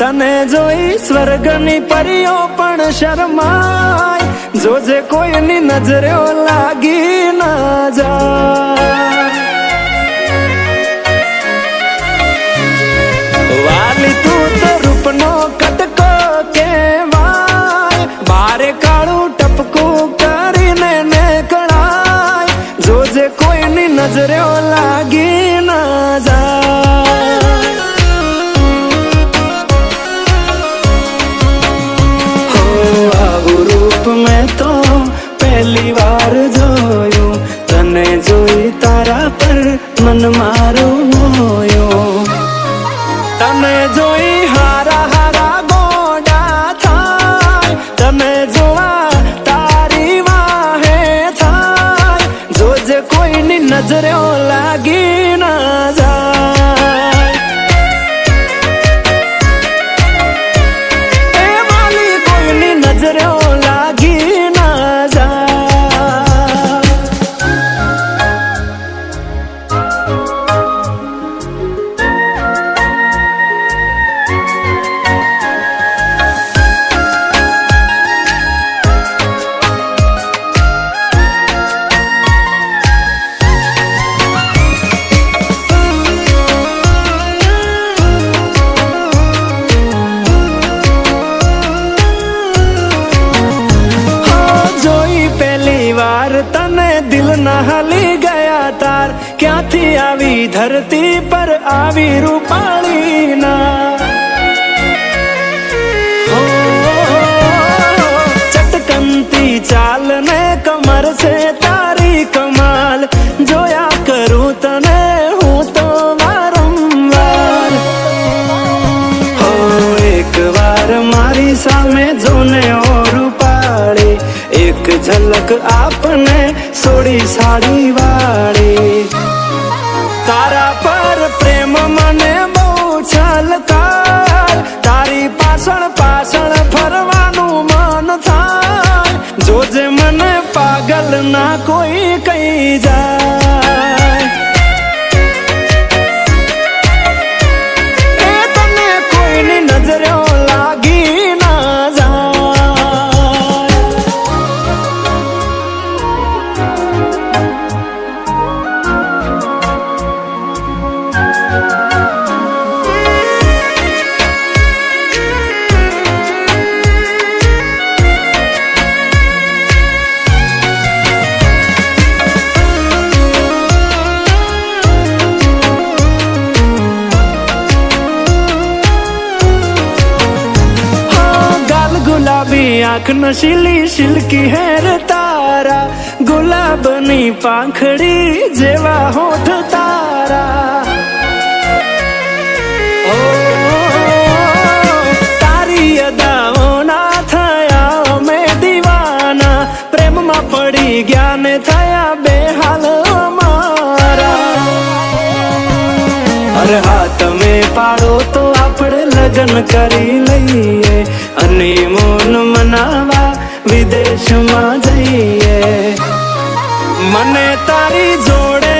तने जोई स्वर्गनी परियो पण शरमाय, जोजे कोईनी नजरो लागी ना जाय। वाली तू तो रूपनो कटको केवाय, बारे काळू टपकू करीने निकळाय, जोजे कोईनी नजरो लागी ना जाय। हो आवू रूप में तो पहली बार जोयो, तने जोई तारा पर मन मारो मोयो। तने जोई हारा हारा गोडा थाय, तने जोआ तारी वाहे थाय, जोजे कोईनी नजरो लागी ना जाय। ए वाली कोईनी नजरो लागी ना जाय। तने दिल न हली गया तार, क्या थी आवी धरती पर आवी रूपाली ना। हो चटकनती चाल ने कमर से तारी कमाल, जोया करूं तने हूं तो वारंवार। हो एक बार मारी सामे जोने और रूपाली, एक झलक आपने सोड़ी साड़ी वाड़ी। तारा पर प्रेम मने बहु छलकार, तारी पाछळ पाछळ फरवानु मन थाय, जोजे मने पागल ना कोई कही जाय। ए तने कोईनी नजरो लागी ना जाय। गुलाबी आंख नशीली शिल्की हैर तारा, गुलाबनी पाखड़ी जेवा होठ तारा। ओ तारी अदाओ ना थया में दीवाना, प्रेम में पड़ी गया ने थया बेहाल मारा। अरे हाथ में पाड़ो तो आपड़े लगन करी लईए, हनीमून मनावा विदेश में जाइए। मने तारी जोड़े